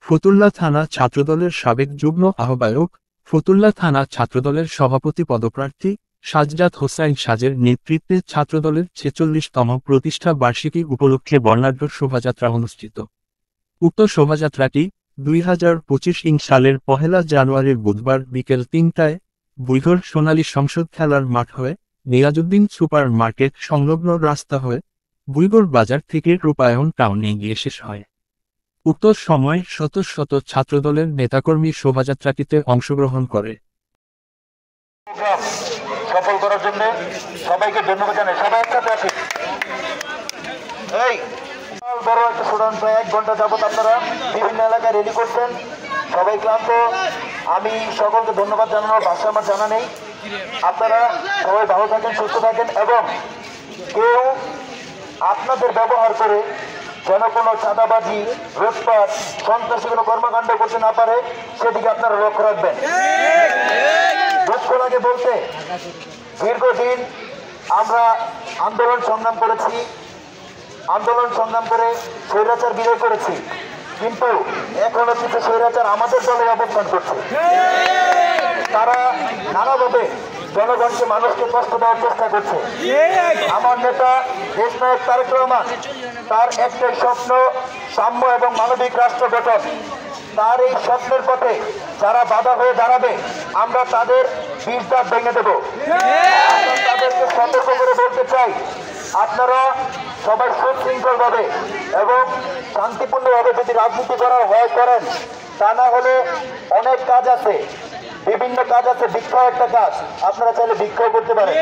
ফতুল্লা থানা ছাত্রদলের সাবেক যুগ্ম আহ্বায়ক, ফতুল্লা থানা ছাত্রদলের সভাপতি পদপ্রার্থী সাজ্জাদ হোসাইন সাজের নেতৃত্বে ছাত্রদলের ৪৬তম প্রতিষ্ঠা বার্ষিকী উপলক্ষে বর্ণাঢ্য শোভাযাত্রা অনুষ্ঠিত। উক্ত শোভাযাত্রাটি ২০২৫ সালের ১ জানুয়ারির বুধবার বিকেল ৩টায় বুইগর সোনালী সংসদ খেলার মাঠ হয়ে নিয়াজউদ্দিন সুপার মার্কেট সংলগ্ন রাস্তা হয়ে বুইগর বাজার থেকে রূপায়ণ টাউনে গিয়ে শেষ হয়। উক্ত সময় শত শত ছাত্রদলের নেতাকর্মী শোভাযাত্রাটিতে অংশগ্রহণ করে। সফল করার জন্য সবাইকে ধন্যবাদ জানাই। সবাই একসাথে আসি। এই বড় একটা সুদান, প্রায় ১ ঘন্টা যাবত আপনারা বিভিন্ন এলাকায় রেলি করছেন, সবাই ক্লান্ত। আমি সকলকে ধন্যবাদ জানানোর ভাষা আমার জানা নেই। আপনারা সবাই ভালো থাকেন, সুস্থ থাকেন এবং কেউ আপনাদের ব্যবহার করে যেন কোনো চাঁদাবাজি, লুটপাট, সন্ত্রাসী কোনো কর্মকাণ্ড করতে না পারে সেদিকে আপনারা লক্ষ্য রাখবেন। দুঃখ লাগে বলতে, দীর্ঘদিন আমরা আন্দোলন সংগ্রাম করেছি, আন্দোলন সংগ্রাম করে স্বৈরাচার বিদায় করেছি, কিন্তু এখনো কিছু স্বৈরাচার আমাদের দলে অবস্থান করছে। তারা নানাভাবে জনগণকে, মানুষকে কষ্ট দেওয়ার চেষ্টা করছে। আমার নেতা দেশনায়ক তারেক রহমান, তার একটাই স্বপ্ন সাম্য এবং মানবিক রাষ্ট্র গঠন। তার এই স্বপ্নের পথে যারা বাধা হয়ে দাঁড়াবে আমরা তাদের বিষ ভেঙে দেব। তাদেরকে সতর্ক করে বলতে চাই, আপনারা সবাই সুশৃঙ্খলভাবে এবং শান্তিপূর্ণভাবে যদি রাজনীতি করার হয় করেন, তা না হলে অনেক কাজ আছে, বিভিন্ন কাজ আছে। ভিক্ষা একটা কাজ, আপনারা চাইলে ভিক্ষাও করতে পারেন।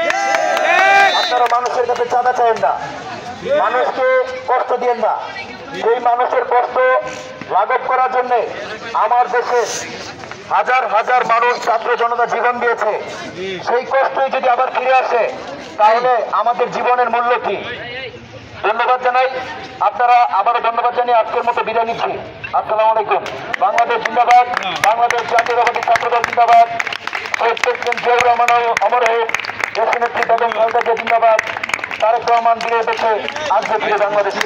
আপনারা মানুষের কাছে চাঁদা চাইেন না, মানুষকে কষ্ট দিয়েন না। সেই মানুষের কষ্ট লাঘব করার জন্য আমার দেশে হাজার হাজার মানুষ, ছাত্র জনতা জীবন দিয়েছে। সেই কষ্টই যদি আবার ফিরে আসে তাহলে আমাদের জীবনের মূল্য কি? ধন্যবাদ জানাই। আপনারা আবারও ধন্যবাদ জানিয়ে আজকের মতো বিদায় নিচ্ছি। আসসালামু আলাইকুম। বাংলাদেশ জিন্দাবাদ, বাংলাদেশ জাতীয়তাবাদী ছাত্রদল জিন্দাবাদ, শহীদ প্রেসিডেন্ট জিয়াউর রহমান অমর হোক, দেশনেত্রী বেগম খালেদা জিয়া জিন্দাবাদ, তারেক রহমান ফিরে এসেছে, আসবে ফিরে বাংলাদেশে।